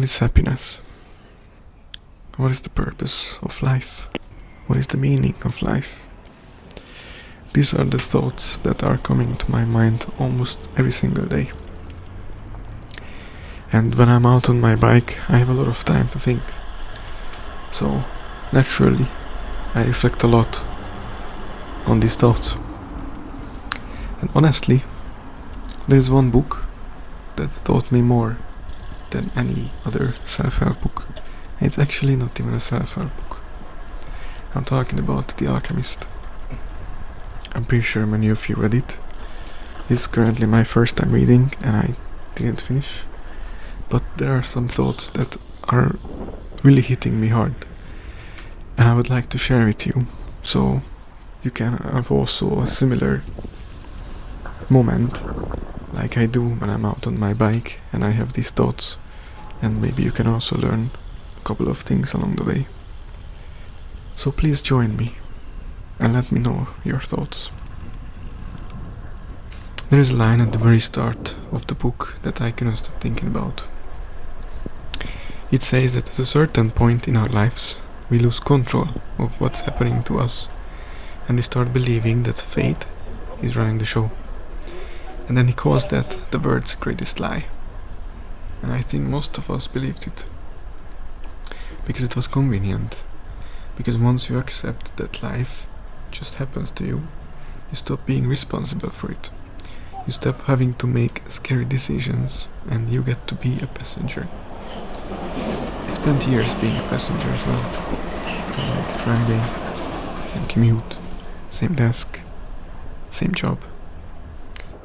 is happiness? What is the purpose of life? What is the meaning of life? These are the thoughts that are coming to my mind almost every single day. And when I'm out on my bike, I have a lot of time to think. So, naturally, I reflect a lot on these thoughts. And honestly, there's one book that taught me more than any other self-help book. It's actually not even a self-help book. I'm talking about The Alchemist. I'm pretty sure many of you read it. This is currently my first time reading and I didn't finish. But there are some thoughts that are really hitting me hard. And I would like to share with you, so you can have also a similar moment like I do when I'm out on my bike and I have these thoughts, and maybe you can also learn a couple of things along the way. So please join me and let me know your thoughts. There is a line at the very start of the book that I cannot stop thinking about. It says that at a certain point in our lives we lose control of what's happening to us and we start believing that fate is running the show. And then he calls that the world's greatest lie. And I think most of us believed it. Because it was convenient. Because once you accept that life just happens to you, you stop being responsible for it. You stop having to make scary decisions and you get to be a passenger. I spent years being a passenger as well. Monday to Friday, same commute, same desk, same job.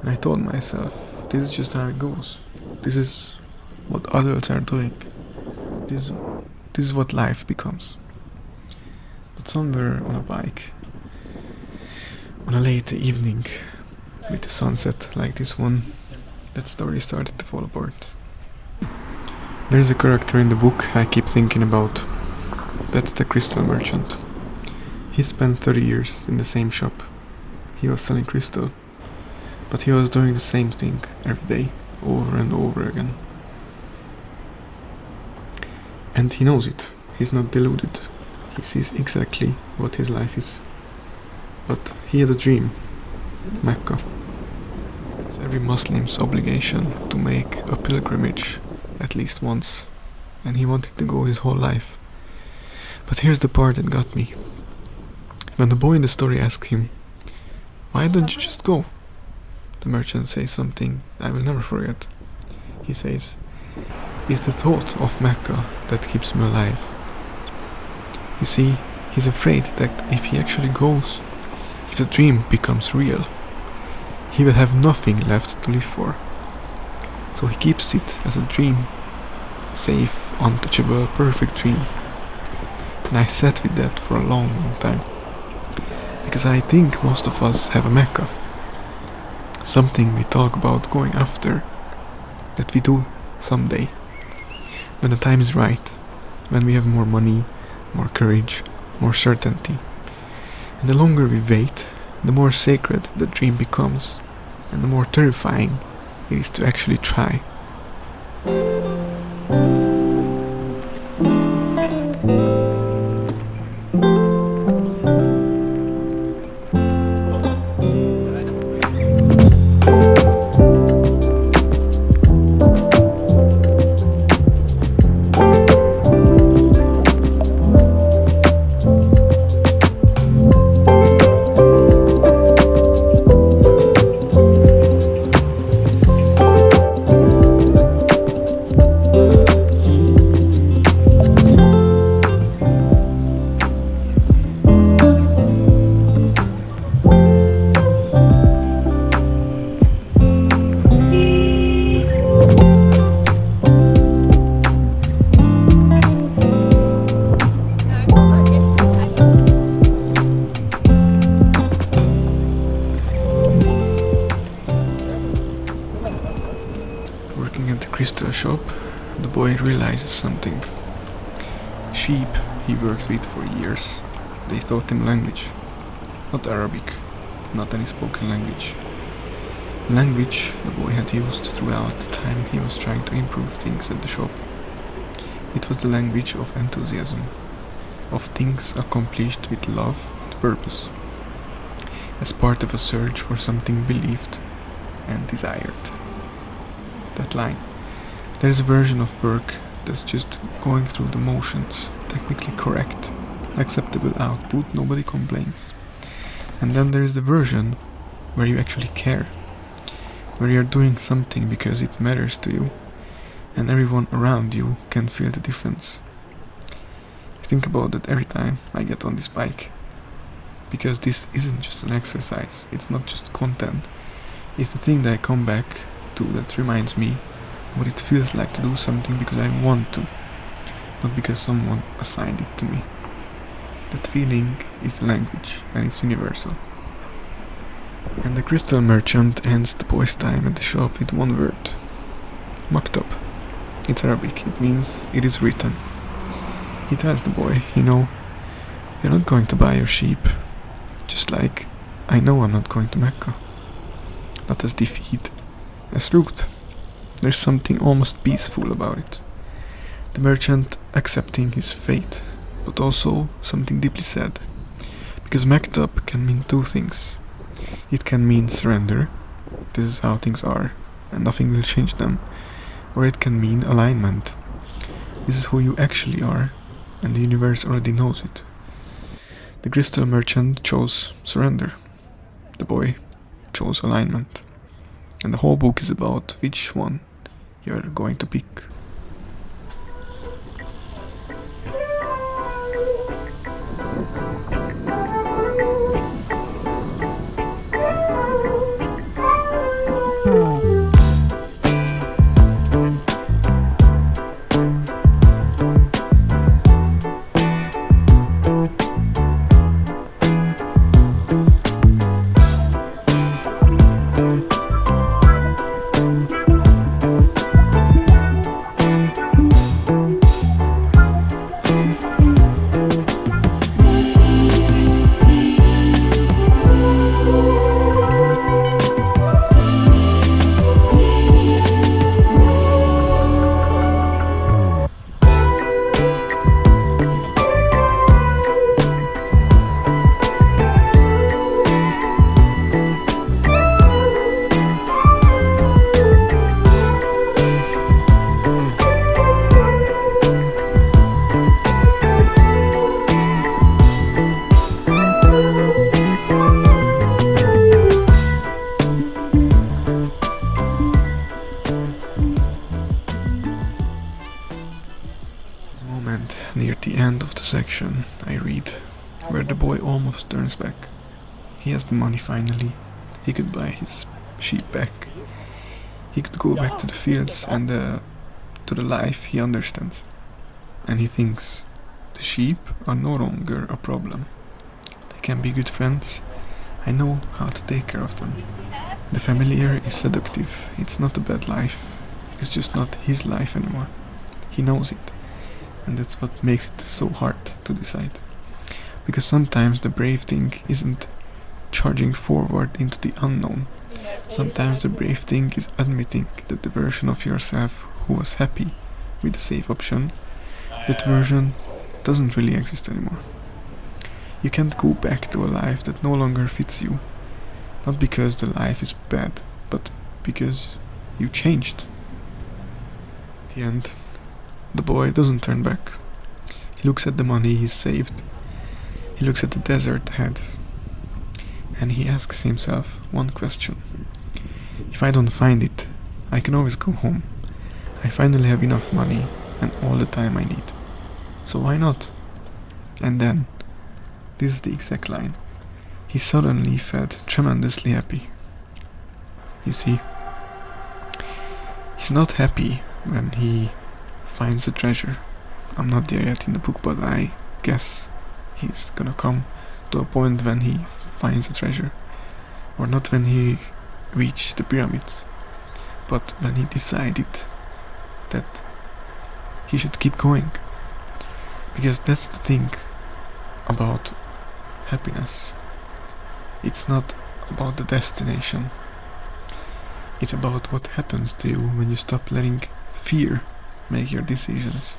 And I told myself, this is just how it goes. This is what adults are doing. This is what life becomes. But somewhere on a bike, on a late evening, with the sunset like this one, that story started to fall apart. There's a character in the book I keep thinking about. That's the crystal merchant. He spent 30 years in the same shop. He was selling crystal. But he was doing the same thing every day, over and over again. And he knows it. He's not deluded. He sees exactly what his life is. But he had a dream. Mecca. It's every Muslim's obligation to make a pilgrimage at least once. And he wanted to go his whole life. But here's the part that got me. When the boy in the story asked him, "Why don't you just go?" The merchant says something I will never forget. He says, "It's the thought of Mecca that keeps me alive." You see, he's afraid that if he actually goes, if the dream becomes real, he will have nothing left to live for. So he keeps it as a dream, safe, untouchable, perfect dream. And I sat with that for a long, long time. Because I think most of us have a Mecca. Something we talk about going after, that we do someday, when the time is right, when we have more money, more courage, more certainty. And the longer we wait, the more sacred the dream becomes, and the more terrifying it is to actually try. Crystal shop, the boy realizes something. Sheep he worked with for years, they taught him language. Not Arabic, not any spoken language. Language the boy had used throughout the time he was trying to improve things at the shop. It was the language of enthusiasm, of things accomplished with love and purpose, as part of a search for something believed and desired. That line. There is a version of work that's just going through the motions, technically correct, acceptable output, nobody complains. And then there is the version where you actually care, where you're doing something because it matters to you, and everyone around you can feel the difference. I think about that every time I get on this bike, because this isn't just an exercise, it's not just content, it's the thing that I come back to that reminds me what it feels like to do something because I want to, not because someone assigned it to me. That feeling is the language, and it's universal. And the crystal merchant ends the boy's time at the shop with one word. Maktub. It's Arabic, it means it is written. He tells the boy, you're not going to buy your sheep, just like I know I'm not going to Mecca. Not as defeat, as truth. There's something almost peaceful about it. The merchant accepting his fate, but also something deeply sad. Because Maktub can mean two things. It can mean surrender, this is how things are, and nothing will change them. Or it can mean alignment. This is who you actually are, and the universe already knows it. The crystal merchant chose surrender. The boy chose alignment. And the whole book is about which one you're going to pick. Near the end of the section, I read where the boy almost turns back. He has the money finally. He could buy his sheep back. He could go back to the fields and to the life he understands. And he thinks the sheep are no longer a problem. They can be good friends. I know how to take care of them. The familiar is seductive. It's not a bad life. It's just not his life anymore. He knows it. And that's what makes it so hard to decide. Because sometimes the brave thing isn't charging forward into the unknown. Sometimes the brave thing is admitting that the version of yourself who was happy with the safe option, that version doesn't really exist anymore. You can't go back to a life that no longer fits you. Not because the life is bad, but because you changed. At the end, the boy doesn't turn back. He looks at the money he's saved. He looks at the desert ahead. And he asks himself one question. If I don't find it, I can always go home. I finally have enough money and all the time I need. So why not? And then, this is the exact line. He suddenly felt tremendously happy. You see, he's not happy when he finds the treasure. I'm not there yet in the book, but I guess he's gonna come to a point when he finds the treasure. Or not when he reached the pyramids, but when he decided that he should keep going. Because that's the thing about happiness. It's not about the destination. It's about what happens to you when you stop letting fear make your decisions.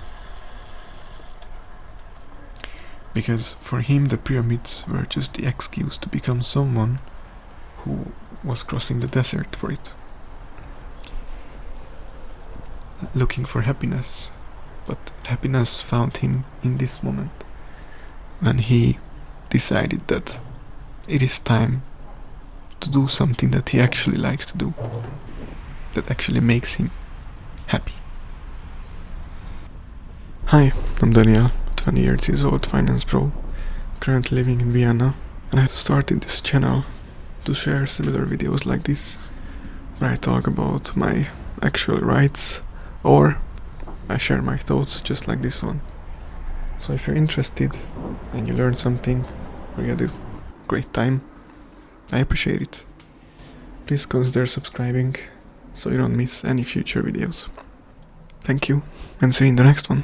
Because for him the pyramids were just the excuse to become someone who was crossing the desert for it. Looking for happiness, but happiness found him in this moment, when he decided that it is time to do something that he actually likes to do, that actually makes him happy. Hi, I'm Daniel, 20 years old finance pro, currently living in Vienna, and I started this channel to share similar videos like this, where I talk about my actual rights, or I share my thoughts just like this one. So if you're interested and you learn something or you had a great time, I appreciate it. Please consider subscribing so you don't miss any future videos. Thank you, and see you in the next one.